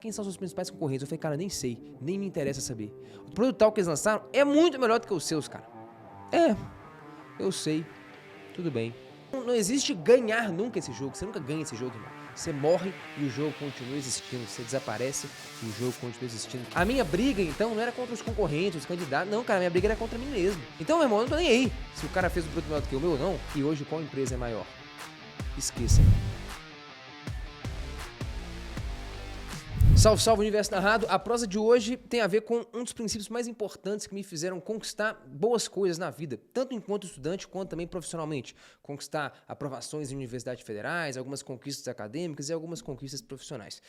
Quem são os seus principais concorrentes? Eu falei, cara, nem sei, nem me interessa saber. O produto tal que eles lançaram é muito melhor do que os seus, cara. É, eu sei, tudo bem. Não existe ganhar nunca esse jogo, você nunca ganha esse jogo, irmão. Você morre e o jogo continua existindo, você desaparece e o jogo continua existindo. A minha briga, então, não era contra os concorrentes, os candidatos, não, cara, a minha briga era contra mim mesmo. Então, meu irmão, eu não tô nem aí se o cara fez um produto melhor do que o meu ou não, e hoje qual empresa é maior. Esqueça. Salve, salve, Universo Narrado. A prosa de hoje tem a ver com um dos princípios mais importantes que me fizeram conquistar boas coisas na vida, tanto enquanto estudante quanto também profissionalmente. Conquistar aprovações em universidades federais, algumas conquistas acadêmicas e algumas conquistas profissionais.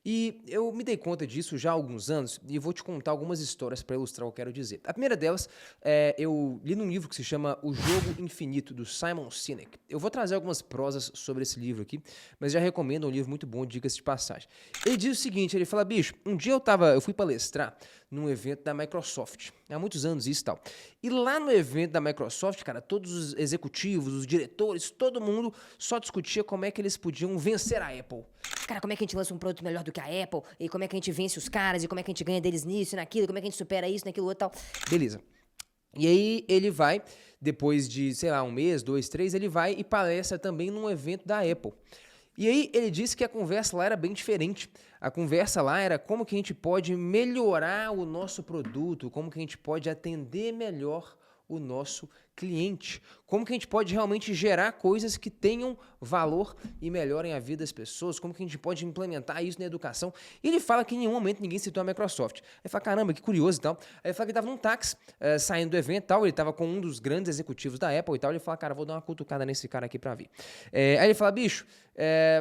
E eu me dei conta disso já há alguns anos e vou te contar algumas histórias para ilustrar o que eu quero dizer. A primeira delas, eu li num livro que se chama O Jogo Infinito, do Simon Sinek. Eu vou trazer algumas prosas sobre esse livro aqui, mas já recomendo, é um livro muito bom, diga-se de passagem. Ele diz o seguinte, ele fala, bicho, um dia eu fui palestrar num evento da Microsoft, há muitos anos isso e tal. E lá no evento da Microsoft, cara, todos os executivos, os diretores, todo mundo só discutia como é que eles podiam vencer a Apple. Cara, como é que a gente lança um produto melhor do que a Apple? E como é que a gente vence os caras? E como é que a gente ganha deles nisso e naquilo? Como é que a gente supera isso, naquilo, outro, tal? Beleza. E aí ele vai, depois de, sei lá, um mês, dois, três, ele vai e palestra também num evento da Apple. E aí ele disse que a conversa lá era bem diferente. A conversa lá era como que a gente pode melhorar o nosso produto, como que a gente pode atender melhor o nosso cliente, como que a gente pode realmente gerar coisas que tenham valor e melhorem a vida das pessoas, como que a gente pode implementar isso na educação. E ele fala que em nenhum momento ninguém citou a Microsoft. Aí fala, caramba, que curioso e tal. Aí ele fala que ele estava num táxi, saindo do evento e tal, ele estava com um dos grandes executivos da Apple e tal, ele fala, cara, vou dar uma cutucada nesse cara aqui pra ver. Aí ele fala, bicho,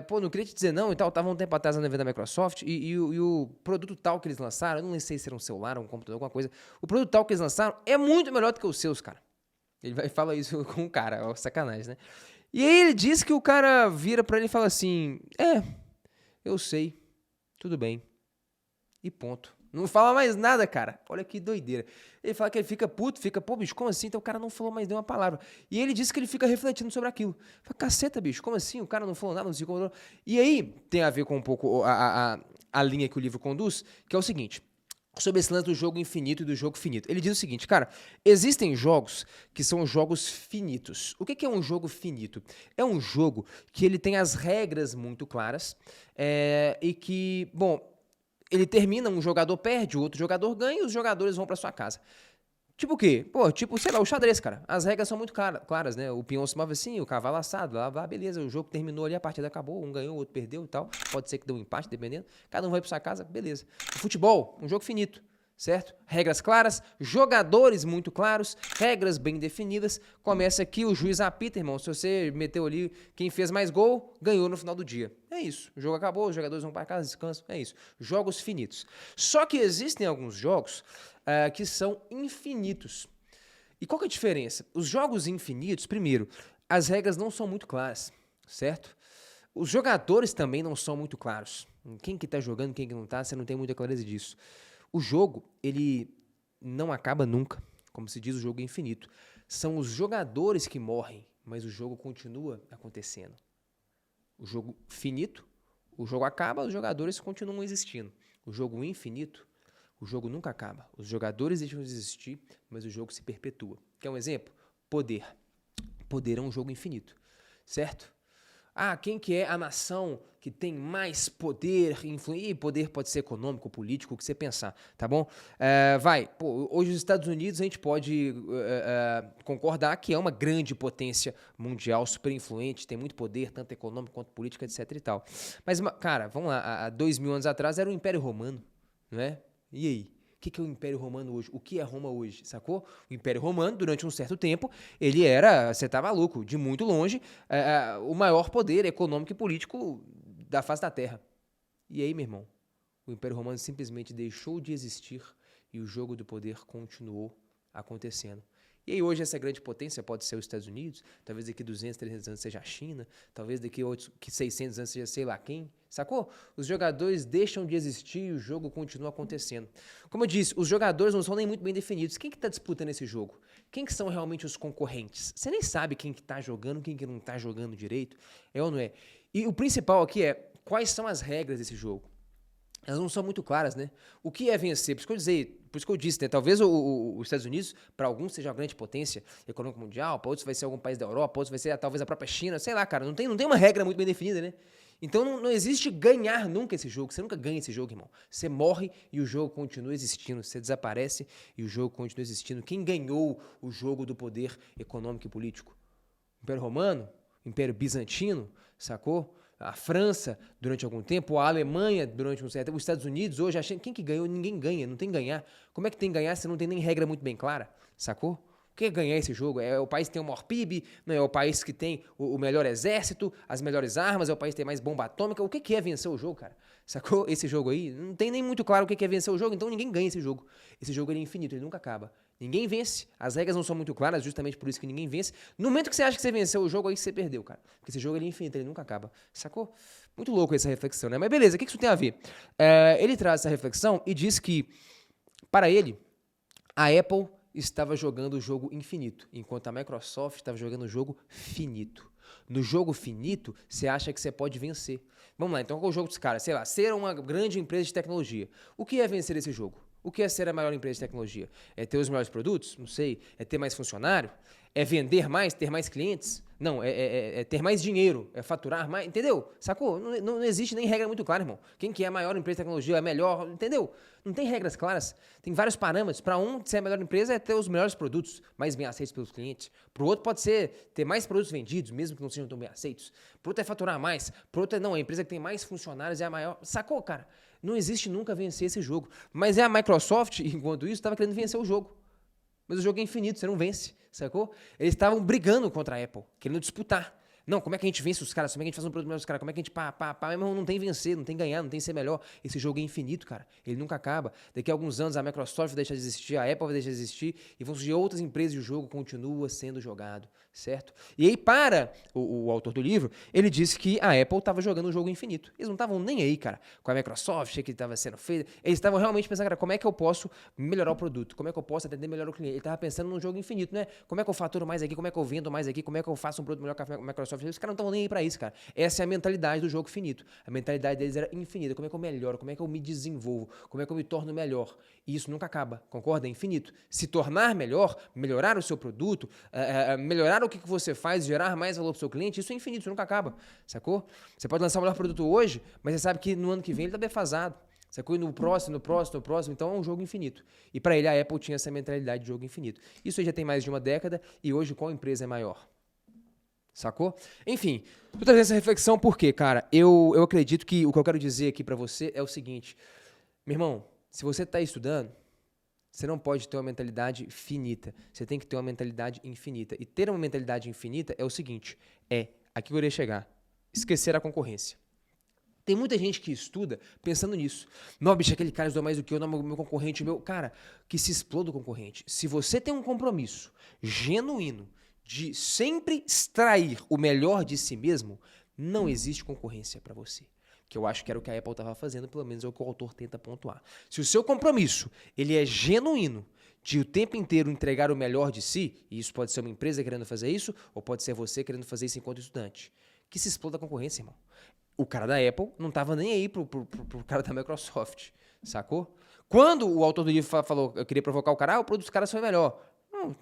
pô, não queria te dizer não e tal, tava um tempo atrás no evento da Microsoft e o produto tal que eles lançaram, eu não sei se era um celular, um computador, alguma coisa, o produto tal que eles lançaram é muito melhor do que os seus, cara. Ele vai falar isso com o cara, ó, sacanagem, né? E aí ele diz que o cara vira pra ele e fala assim, eu sei, tudo bem, e ponto. Não fala mais nada, cara. Olha que doideira. Ele fala que ele fica puto, fica, pô, bicho, como assim? Então o cara não falou mais nenhuma palavra. E ele disse que ele fica refletindo sobre aquilo. Fala, caceta, bicho, como assim? O cara não falou nada, não se incomodou. E aí tem a ver com um pouco a linha que o livro conduz, que é o seguinte, sobre esse lance do jogo infinito e do jogo finito. Ele diz o seguinte, cara, existem jogos que são jogos finitos. O que é um jogo finito? É um jogo que ele tem as regras muito claras e que, bom, ele termina, um jogador perde, o outro jogador ganha e os jogadores vão pra sua casa. Tipo o quê? Pô, tipo, sei lá, o xadrez, cara. As regras são muito claras, né? O peão se move assim, o cavalo assado, lá, beleza, o jogo terminou ali, a partida acabou, um ganhou, o outro perdeu e tal. Pode ser que dê um empate, dependendo. Cada um vai pra sua casa, beleza. O futebol, um jogo finito, certo? Regras claras, jogadores muito claros, regras bem definidas. Começa aqui, o juiz apita, irmão. Se você meteu ali, quem fez mais gol, ganhou no final do dia. É isso. O jogo acabou, os jogadores vão para casa, descansam. É isso. Jogos finitos. Só que existem alguns jogos que são infinitos. E qual que é a diferença? Os jogos infinitos, primeiro, as regras não são muito claras, certo? Os jogadores também não são muito claros. Quem que tá jogando, quem que não tá, você não tem muita clareza disso. O jogo, ele não acaba nunca, como se diz, o jogo é infinito. São os jogadores que morrem, mas o jogo continua acontecendo. O jogo finito, o jogo acaba, os jogadores continuam existindo. O jogo infinito, o jogo nunca acaba. Os jogadores deixam de existir, mas o jogo se perpetua. Quer um exemplo? Poder. Poder é um jogo infinito, certo? Ah, quem que é a nação que tem mais poder, influência? Poder pode ser econômico, político, o que você pensar, tá bom? Hoje os Estados Unidos a gente pode concordar que é uma grande potência mundial, super influente, tem muito poder, tanto econômico quanto político, etc e tal. Mas, cara, vamos lá, há 2000 anos atrás era o Império Romano, não é? E aí? O que é o Império Romano hoje? O que é Roma hoje, sacou? O Império Romano, durante um certo tempo, ele era, você tá maluco, de muito longe, o maior poder econômico e político da face da Terra. E aí, meu irmão, o Império Romano simplesmente deixou de existir e o jogo do poder continuou acontecendo. E aí hoje essa grande potência pode ser os Estados Unidos, talvez daqui 200, 300 anos seja a China, talvez daqui 600 anos seja sei lá quem, sacou? Os jogadores deixam de existir e o jogo continua acontecendo. Como eu disse, os jogadores não são nem muito bem definidos. Quem que tá disputando esse jogo? Quem que são realmente os concorrentes? Você nem sabe quem que tá jogando, quem que não tá jogando direito, é ou não é? E o principal aqui é, quais são as regras desse jogo? elas não são muito claras, né? O que é vencer? Por isso que eu disse, né? Talvez os Estados Unidos, para alguns, seja uma grande potência econômica mundial, para outros vai ser algum país da Europa, para outros vai ser talvez a própria China, sei lá, cara. Não tem uma regra muito bem definida, né? Então não existe ganhar nunca esse jogo. Você nunca ganha esse jogo, irmão. Você morre e o jogo continua existindo. Você desaparece e o jogo continua existindo. Quem ganhou o jogo do poder econômico e político? Império Romano, Império Bizantino, sacou? A França, durante algum tempo, a Alemanha, durante um certo tempo, os Estados Unidos, hoje, quem que ganhou? Ninguém ganha, não tem ganhar. Como é que tem ganhar se não tem nem regra muito bem clara, sacou? O que é ganhar esse jogo? É o país que tem o maior PIB, não é o país que tem o melhor exército, as melhores armas, é o país que tem mais bomba atômica. O que é vencer o jogo, cara? Sacou? Esse jogo aí, não tem nem muito claro o que é vencer o jogo, então ninguém ganha esse jogo. Esse jogo ele é infinito, ele nunca acaba. Ninguém vence, as regras não são muito claras, justamente por isso que ninguém vence. No momento que você acha que você venceu o jogo, aí você perdeu, cara. Porque esse jogo ele é infinito, ele nunca acaba. Sacou? Muito louco essa reflexão, né? Mas beleza, o que isso tem a ver? Ele traz essa reflexão e diz que, para ele, a Apple estava jogando o jogo infinito, enquanto a Microsoft estava jogando o jogo finito. No jogo finito, você acha que você pode vencer. Vamos lá, então qual é o jogo dos caras? Sei lá, ser uma grande empresa de tecnologia. O que é vencer esse jogo? O que é ser a maior empresa de tecnologia? É ter os melhores produtos? Não sei. É ter mais funcionário? É vender mais? Ter mais clientes? Não, é ter mais dinheiro, é faturar mais, entendeu? Sacou? Não existe nem regra muito clara, irmão. Quem que é a maior empresa de tecnologia é a melhor, entendeu? Não tem regras claras. Tem vários parâmetros. Para um, ser a melhor empresa é ter os melhores produtos, mais bem aceitos pelos clientes. Para o outro pode ser ter mais produtos vendidos, mesmo que não sejam tão bem aceitos. Para o outro é faturar mais. Para o outro não, a empresa que tem mais funcionários é a maior. Sacou, cara? Não existe nunca vencer esse jogo. Mas é a Microsoft, enquanto isso, estava querendo vencer o jogo. Mas o jogo é infinito, você não vence, sacou? Eles estavam brigando contra a Apple, querendo disputar. Não, como é que a gente vence os caras? Como é que a gente faz um produto melhor dos caras? Como é que a gente Meu irmão, não tem vencer, não tem ganhar, não tem ser melhor. Esse jogo é infinito, cara. Ele nunca acaba. Daqui a alguns anos a Microsoft vai deixar de existir, a Apple vai deixar de existir e vão surgir outras empresas e o jogo continua sendo jogado, certo? E aí, para o autor do livro, ele disse que a Apple estava jogando um jogo infinito. Eles não estavam nem aí, cara, com a Microsoft, que estava sendo feita. Eles estavam realmente pensando, cara, como é que eu posso melhorar o produto? Como é que eu posso atender melhor o cliente? Ele estava pensando num jogo infinito, né? Como é que eu faturo mais aqui? Como é que eu vendo mais aqui? Como é que eu faço um produto melhor que a Microsoft? Os caras não estavam nem aí pra isso, cara. Essa é a mentalidade do jogo finito. A mentalidade deles era infinita. Como é que eu melhoro? Como é que eu me desenvolvo? Como é que eu me torno melhor? E isso nunca acaba, concorda? É infinito. Se tornar melhor, melhorar o seu produto, melhorar o que você faz, gerar mais valor pro seu cliente, isso é infinito, isso nunca acaba, sacou? Você pode lançar o melhor produto hoje, mas você sabe que no ano que vem ele tá defasado. Sacou? E no próximo, então é um jogo infinito. E para ele a Apple tinha essa mentalidade de jogo infinito. Isso aí já tem mais de uma década e hoje qual empresa é maior? Sacou? Enfim, tô trazendo essa reflexão porque, cara, eu acredito que o que eu quero dizer aqui pra você é o seguinte. Meu irmão, se você tá estudando, você não pode ter uma mentalidade finita. Você tem que ter uma mentalidade infinita. E ter uma mentalidade infinita é o seguinte, aqui eu irei chegar, esquecer a concorrência. Tem muita gente que estuda pensando nisso. Não, bicho, aquele cara estudou mais do que eu, não, meu concorrente, meu... Cara, que se exploda o concorrente. Se você tem um compromisso genuíno de sempre extrair o melhor de si mesmo, não existe concorrência para você. Que eu acho que era o que a Apple estava fazendo, pelo menos é o que o autor tenta pontuar. Se o seu compromisso ele é genuíno, de o tempo inteiro entregar o melhor de si, e isso pode ser uma empresa querendo fazer isso, ou pode ser você querendo fazer isso enquanto estudante, que se exploda a concorrência, irmão. O cara da Apple não estava nem aí pro cara da Microsoft, sacou? Quando o autor do livro falou, eu queria provocar o cara, o produto dos caras foi melhor.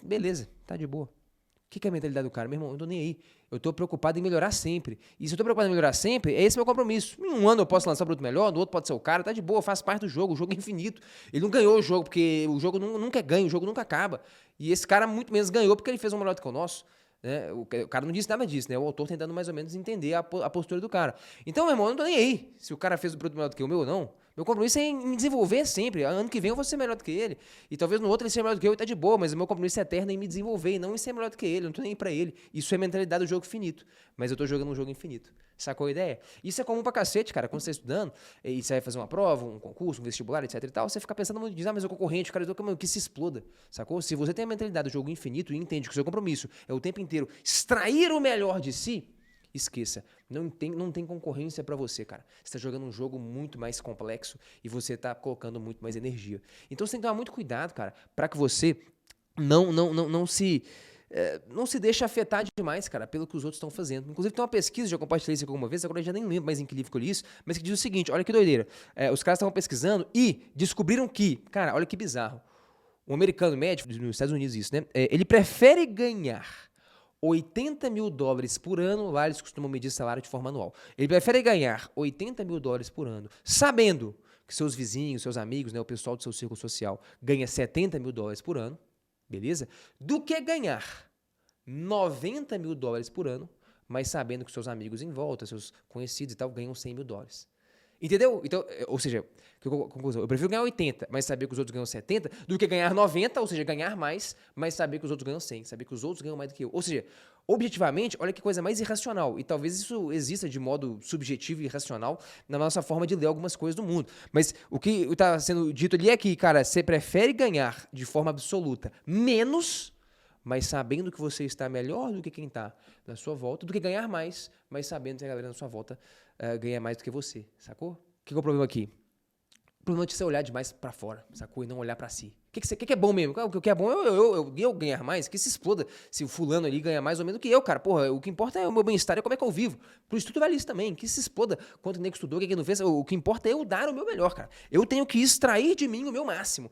Beleza, tá de boa. O que é a mentalidade do cara? Meu irmão, eu não tô nem aí. Eu tô preocupado em melhorar sempre. E se eu tô preocupado em melhorar sempre, esse é o meu compromisso. Em um ano eu posso lançar um produto melhor, no outro pode ser o cara, tá de boa, faz parte do jogo, o jogo é infinito. Ele não ganhou o jogo, porque o jogo nunca é ganho, o jogo nunca acaba. E esse cara muito menos ganhou porque ele fez um melhor do que o nosso. Né? O cara não disse nada disso, né? O autor tentando mais ou menos entender a postura do cara. Então, meu irmão, eu não tô nem aí se o cara fez o produto melhor do que o meu ou não. Meu compromisso é em me desenvolver sempre. Ano que vem eu vou ser melhor do que ele. E talvez no outro ele seja melhor do que eu e tá de boa, mas o meu compromisso é eterno em me desenvolver e não em ser melhor do que ele. Eu não tô nem aí pra ele. Isso é mentalidade do jogo finito. Mas eu tô jogando um jogo infinito. Sacou a ideia? Isso é comum pra cacete, cara. Quando você tá estudando e você vai fazer uma prova, um concurso, um vestibular, etc e tal, você fica pensando muito, mas o concorrente, o cara que se exploda. Sacou? Se você tem a mentalidade do jogo infinito e entende que o seu compromisso é o tempo inteiro extrair o melhor de si, esqueça, não tem concorrência pra você, cara. Você tá jogando um jogo muito mais complexo e você tá colocando muito mais energia. Então você tem que tomar muito cuidado, cara, pra que você não se não se deixa afetar demais, cara, pelo que os outros estão fazendo. Inclusive, tem uma pesquisa, já compartilhei isso aqui alguma vez, agora eu já nem lembro mais em que livro que eu li isso, mas que diz o seguinte, olha que doideira. Os caras estavam pesquisando e descobriram que, cara, olha que bizarro, um americano médio, nos Estados Unidos isso, né? Ele prefere ganhar $80 mil por ano, lá eles costumam medir salário de forma anual. Ele prefere ganhar $80 mil por ano, sabendo que seus vizinhos, seus amigos, né, o pessoal do seu círculo social ganha $70 mil por ano, beleza? Do que ganhar $90 mil por ano, mas sabendo que seus amigos em volta, seus conhecidos e tal, ganham $100 mil. Entendeu? Então, ou seja, conclusão, eu prefiro ganhar 80, mas saber que os outros ganham 70, do que ganhar 90, ou seja, ganhar mais, mas saber que os outros ganham 100, saber que os outros ganham mais do que eu. Ou seja, objetivamente, olha que coisa mais irracional. E talvez isso exista de modo subjetivo e irracional na nossa forma de ler algumas coisas do mundo. Mas o que está sendo dito ali é que, cara, você prefere ganhar de forma absoluta menos, mas sabendo que você está melhor do que quem está na sua volta, do que ganhar mais, mas sabendo que a galera na sua volta ganha mais do que você, sacou? O que é o problema aqui? O problema é de você olhar demais pra fora, sacou? E não olhar pra si. O que é bom mesmo? O que é bom é eu ganhar mais, que se exploda se o fulano ali ganha mais ou menos do que eu, cara. Porra, o que importa é o meu bem-estar e como é que eu vivo. Pro estudo vale isso também, que se exploda quanto o nego estudou, o que não fez. O que importa é eu dar o meu melhor, cara. Eu tenho que extrair de mim o meu máximo.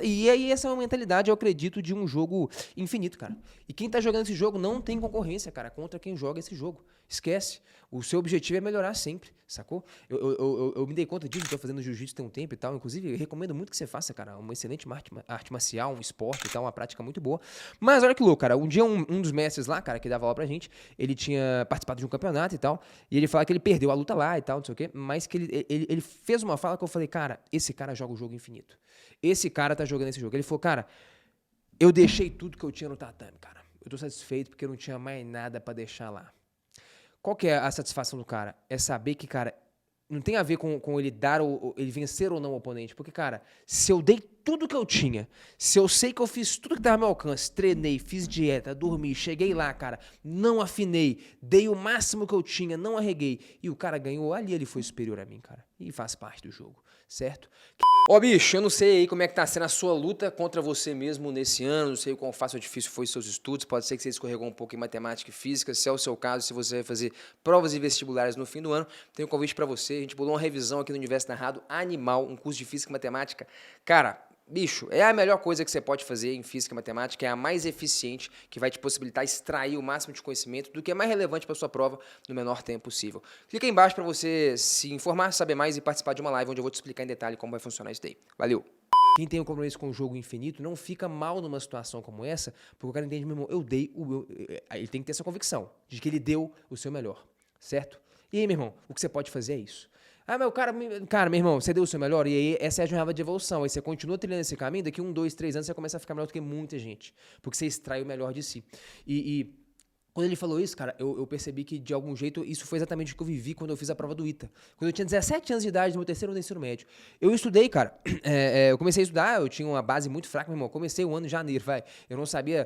E aí essa é uma mentalidade, eu acredito, de um jogo infinito, cara. E quem tá jogando esse jogo não tem concorrência, cara, contra quem joga esse jogo. Esquece. O seu objetivo é melhorar sempre, sacou? Eu me dei conta disso, tô fazendo jiu-jitsu tem um tempo e tal. Inclusive, eu recomendo muito que você faça, cara. Uma excelente arte marcial, um esporte e tal, uma prática muito boa. Mas olha que louco, cara. Um dia um dos mestres lá, cara, que dava aula pra gente, ele tinha participado de um campeonato e tal. E ele falava que ele perdeu a luta lá e tal, não sei o quê. Mas que ele fez uma fala que eu falei, cara, esse cara joga o jogo infinito. Esse cara tá jogando esse jogo. Ele falou, cara, eu deixei tudo que eu tinha no tatame, cara. Eu tô satisfeito porque eu não tinha mais nada pra deixar lá. Qual que é a satisfação do cara? É saber que, cara, não tem a ver com ele dar ou ele vencer ou não o oponente. Porque, cara, se eu dei tudo que eu tinha, se eu sei que eu fiz tudo que estava ao meu alcance, treinei, fiz dieta, dormi, cheguei lá, cara, não afinei, dei o máximo que eu tinha, não arreguei, e o cara ganhou, ali ele foi superior a mim, cara. E faz parte do jogo, certo? Ó, bicho, eu não sei aí como é que tá sendo a sua luta contra você mesmo nesse ano, não sei o quão fácil ou difícil foi os seus estudos, pode ser que você escorregou um pouco em matemática e física, se é o seu caso, se você vai fazer provas e vestibulares no fim do ano, tem um convite pra você, a gente bolou uma revisão aqui no Universo Narrado, Animal, um curso de física e matemática. Cara, bicho, é a melhor coisa que você pode fazer em física e matemática, é a mais eficiente, que vai te possibilitar extrair o máximo de conhecimento do que é mais relevante para sua prova no menor tempo possível. Clica aí embaixo para você se informar, saber mais e participar de uma live onde eu vou te explicar em detalhe como vai funcionar isso daí. Valeu! Quem tem um compromisso com o jogo infinito não fica mal numa situação como essa, porque o cara entende, meu irmão, eu dei o meu... Ele tem que ter essa convicção de que ele deu o seu melhor, certo? E aí, meu irmão, o que você pode fazer é isso. Ah, mas o cara, meu irmão, você deu o seu melhor, e aí essa é a jornada de evolução. Aí você continua trilhando esse caminho, daqui 1, 2, 3 anos você começa a ficar melhor do que muita gente. Porque você extrai o melhor de si. Quando ele falou isso, cara, eu percebi que, de algum jeito, isso foi exatamente o que eu vivi quando eu fiz a prova do ITA. Quando eu tinha 17 anos de idade, no meu terceiro ano do ensino médio. Eu estudei, cara. Eu comecei a estudar, eu tinha uma base muito fraca, meu irmão. Comecei o ano em janeiro, vai. Eu não sabia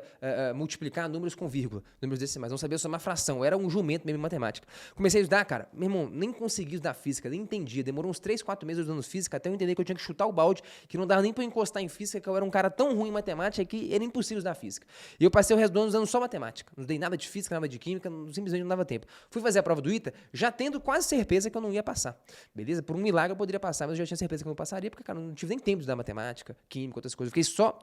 multiplicar números com vírgula, números decimais. Não sabia somar fração. Eu era um jumento mesmo em matemática. Comecei a estudar, cara. Meu irmão, nem consegui estudar física, nem entendia. Demorou uns 3, 4 meses estudando física até eu entender que eu tinha que chutar o balde, que não dava nem pra eu encostar em física, que eu era um cara tão ruim em matemática que era impossível estudar física. E eu passei o resto do ano usando só matemática. Não dei nada de física, nada de química, simplesmente não dava tempo. Fui fazer a prova do ITA, já tendo quase certeza que eu não ia passar. Beleza? Por um milagre eu poderia passar, mas eu já tinha certeza que eu não passaria, porque, cara, não tive nem tempo de estudar matemática, química, outras coisas. Eu fiquei só,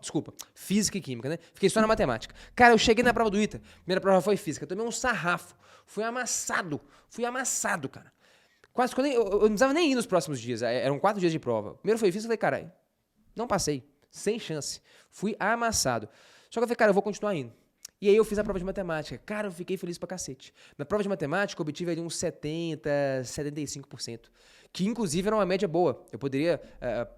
física e química, né? Fiquei só na matemática. Cara, eu cheguei na prova do ITA, primeira prova foi física, tomei um sarrafo, fui amassado, cara. Quase que eu não precisava nem ir nos próximos dias, eram 4 dias de prova. Primeiro foi física, eu falei, caralho, não passei, sem chance. Fui amassado. Só que eu falei, cara, eu vou continuar indo. E aí eu fiz a prova de matemática. Cara, eu fiquei feliz pra cacete. Na prova de matemática, eu obtive ali uns 70%, 75%. Que, inclusive, era uma média boa. Eu poderia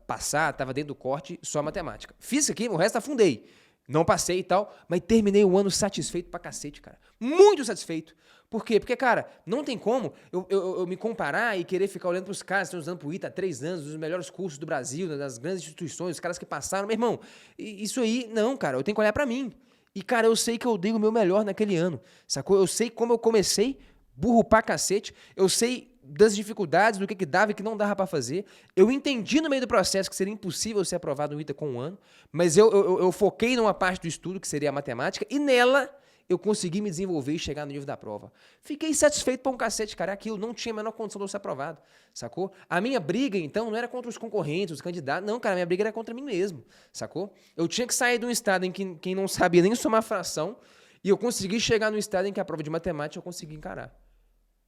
passar, tava dentro do corte, só matemática. Fiz aqui, o resto afundei. Não passei e tal, mas terminei o ano satisfeito pra cacete, cara. Muito satisfeito. Por quê? Porque, cara, não tem como eu me comparar e querer ficar olhando pros caras que estão usando pro ITA há 3 anos, os melhores cursos do Brasil, das grandes instituições, os caras que passaram. Meu irmão, isso aí, não, cara, eu tenho que olhar pra mim. E, cara, eu sei que eu dei o meu melhor naquele ano, sacou? Eu sei como eu comecei, burro pra cacete, eu sei das dificuldades, do que dava e que não dava para fazer. Eu entendi no meio do processo que seria impossível ser aprovado no ITA com 1 ano, mas eu foquei numa parte do estudo, que seria a matemática, e nela eu consegui me desenvolver e chegar no nível da prova. Fiquei satisfeito pra um cacete, cara. Aquilo não tinha a menor condição de eu ser aprovado, sacou? A minha briga, então, não era contra os concorrentes, os candidatos. Não, cara, a minha briga era contra mim mesmo, sacou? Eu tinha que sair de um estado em que quem não sabia nem somar fração e eu consegui chegar no estado em que a prova de matemática eu consegui encarar.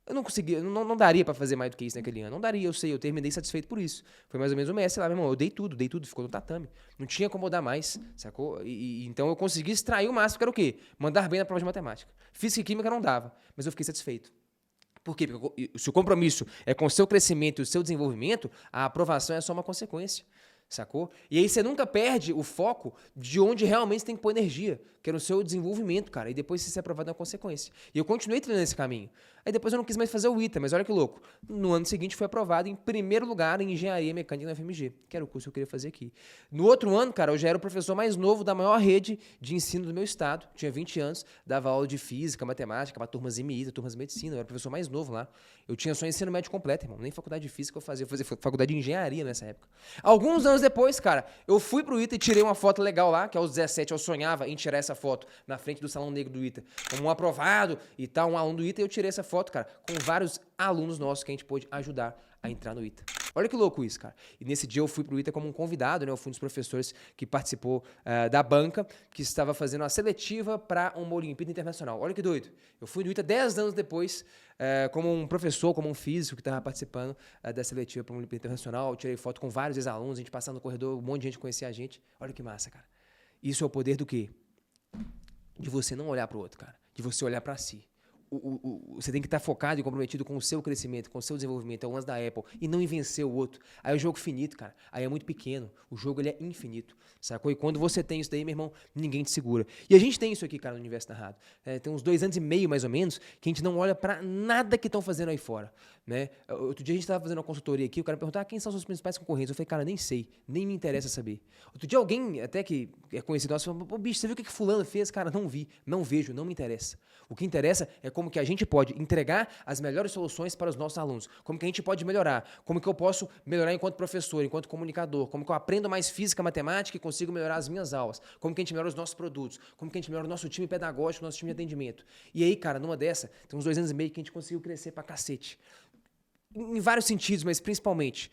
Eu não conseguia, não daria pra fazer mais do que isso naquele ano. Não daria, eu sei, eu terminei satisfeito por isso. Foi mais ou menos o mestre lá, meu irmão, eu dei tudo, ficou no tatame. Não tinha como eu dar mais, sacou? Então eu consegui extrair o máximo, que era o quê? Mandar bem na prova de matemática. Física e química não dava, mas eu fiquei satisfeito. Por quê? Porque se o compromisso é com o seu crescimento e o seu desenvolvimento, a aprovação é só uma consequência. Sacou? E aí você nunca perde o foco de onde realmente você tem que pôr energia, que é no seu desenvolvimento, cara. E depois você ser aprovado é uma consequência. E eu continuei treinando esse caminho. Aí depois eu não quis mais fazer o ITA, mas olha que louco. No ano seguinte fui aprovado em primeiro lugar em Engenharia Mecânica na FMG, que era o curso que eu queria fazer aqui. No outro ano, cara, eu já era o professor mais novo da maior rede de ensino do meu estado. Tinha 20 anos, dava aula de física, matemática, para turmas MI, turmas de medicina. Eu era o professor mais novo lá. Eu tinha só ensino médio completo, irmão. Nem faculdade de física eu fazia faculdade de engenharia nessa época. Alguns anos depois, cara, eu fui pro ITA e tirei uma foto legal lá, que aos 17 eu sonhava em tirar essa foto na frente do Salão Negro do ITA, como um aprovado e tal, um aluno do ITA, e eu tirei essa foto, cara, com vários alunos nossos que a gente pôde ajudar a entrar no ITA. Olha que louco isso, cara. E nesse dia eu fui pro ITA como um convidado, né? Eu fui um dos professores que participou da banca, que estava fazendo uma seletiva para uma Olimpíada Internacional. Olha que doido. Eu fui no ITA 10 anos depois, como um professor, como um físico que estava participando da seletiva para uma Olimpíada Internacional. Eu tirei foto com vários ex-alunos, a gente passando no corredor, um monte de gente conhecia a gente. Olha que massa, cara. Isso é o poder do quê? De você não olhar pro outro, cara. De você olhar para si. Você tem que estar focado e comprometido com o seu crescimento, com o seu desenvolvimento, é o lance da Apple, e não em vencer o outro. Aí é o jogo finito, cara. Aí é muito pequeno. O jogo, ele é infinito, sacou? E quando você tem isso daí, meu irmão, ninguém te segura. E a gente tem isso aqui, cara, no Universo Narrado. Tem uns 2 anos e meio, mais ou menos, que a gente não olha pra nada que estão fazendo aí fora, né? Outro dia a gente tava fazendo uma consultoria aqui, o cara perguntou, quem são os seus principais concorrentes? Eu falei, cara, nem sei, nem me interessa saber. Outro dia alguém, até que é conhecido nosso, falou, bicho, você viu o que fulano fez? Cara, não vi, não vejo, não me interessa. O que interessa é como que a gente pode entregar as melhores soluções para os nossos alunos, como que a gente pode melhorar, como que eu posso melhorar enquanto professor, enquanto comunicador, como que eu aprendo mais física, matemática e consigo melhorar as minhas aulas, como que a gente melhora os nossos produtos, como que a gente melhora o nosso time pedagógico, o nosso time de atendimento. E aí, cara, numa dessa, tem uns 2 anos e meio que a gente conseguiu crescer pra cacete. Em vários sentidos, mas principalmente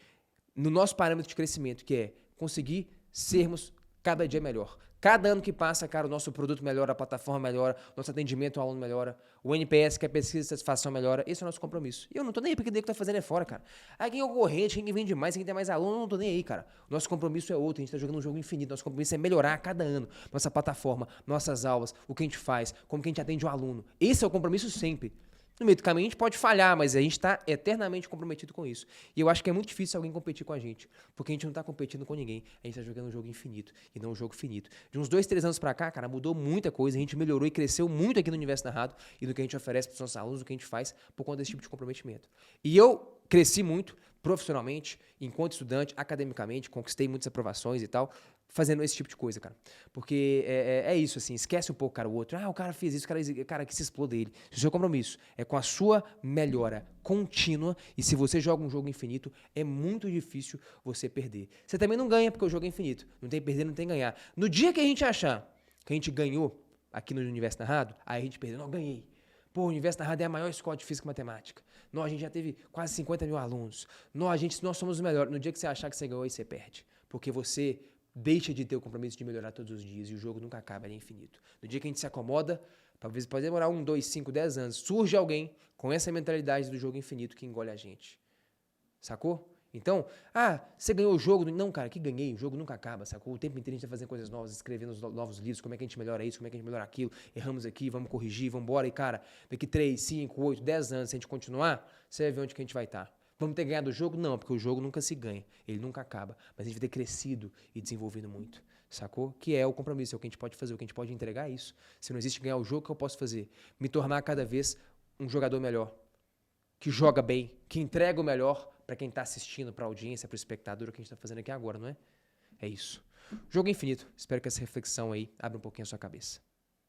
no nosso parâmetro de crescimento, que é conseguir sermos cada dia melhor. Cada ano que passa, cara, o nosso produto melhora, a plataforma melhora, nosso atendimento ao aluno melhora, o NPS, que é a pesquisa de satisfação, melhora. Esse é o nosso compromisso. E eu não tô nem aí porque o que tá fazendo é fora, cara. Aí quem é o concorrente, quem vende mais, quem tem mais aluno, eu não tô nem aí, cara. Nosso compromisso é outro, a gente tá jogando um jogo infinito. Nosso compromisso é melhorar a cada ano nossa plataforma, nossas aulas, o que a gente faz, como que a gente atende o aluno. Esse é o compromisso sempre. No meio do caminho a gente pode falhar, mas a gente está eternamente comprometido com isso. E eu acho que é muito difícil alguém competir com a gente, porque a gente não está competindo com ninguém. A gente está jogando um jogo infinito e não um jogo finito. De uns 2, 3 anos para cá, cara, mudou muita coisa. A gente melhorou e cresceu muito aqui no Universo Narrado e no que a gente oferece para os nossos alunos, o que a gente faz por conta desse tipo de comprometimento. E eu cresci muito profissionalmente, enquanto estudante, academicamente, conquistei muitas aprovações e tal, fazendo esse tipo de coisa, cara. Porque é isso, assim, esquece um pouco, cara, o outro. O cara fez isso, cara, que se exploda ele. Se o seu compromisso é com a sua melhora contínua, e se você joga um jogo infinito, é muito difícil você perder. Você também não ganha porque o jogo é infinito. Não tem perder, não tem ganhar. No dia que a gente achar que a gente ganhou aqui no Universo Narrado, aí a gente perdeu. Não, ganhei. Pô, o Universo Narrado é a maior escola de física e matemática. Nós, a gente já teve quase 50 mil alunos. Nós somos os melhores. No dia que você achar que você ganhou, aí você perde. Porque você deixa de ter o compromisso de melhorar todos os dias e o jogo nunca acaba, ele é infinito. No dia que a gente se acomoda, talvez pode demorar 1, 2, 5, 10 anos, surge alguém com essa mentalidade do jogo infinito que engole a gente. Sacou? Então, você ganhou o jogo. Não, cara, que ganhei, o jogo nunca acaba, sacou? O tempo inteiro a gente tá fazendo coisas novas, escrevendo novos livros, como é que a gente melhora isso, como é que a gente melhora aquilo, erramos aqui, vamos corrigir, vamos embora. E, cara, daqui 3, 5, 8, 10 anos, se a gente continuar, você vai ver onde que a gente vai estar. Vamos ter ganhado o jogo? Não, porque o jogo nunca se ganha, ele nunca acaba. Mas a gente vai ter crescido e desenvolvido muito, sacou? Que é o compromisso, é o que a gente pode fazer, o que a gente pode entregar é isso. Se não existe ganhar o jogo, o que eu posso fazer? Me tornar cada vez um jogador melhor, que joga bem, que entrega o melhor para quem está assistindo, para a audiência, para o espectador, o que a gente está fazendo aqui agora, não é? É isso. Jogo infinito. Espero que essa reflexão aí abra um pouquinho a sua cabeça.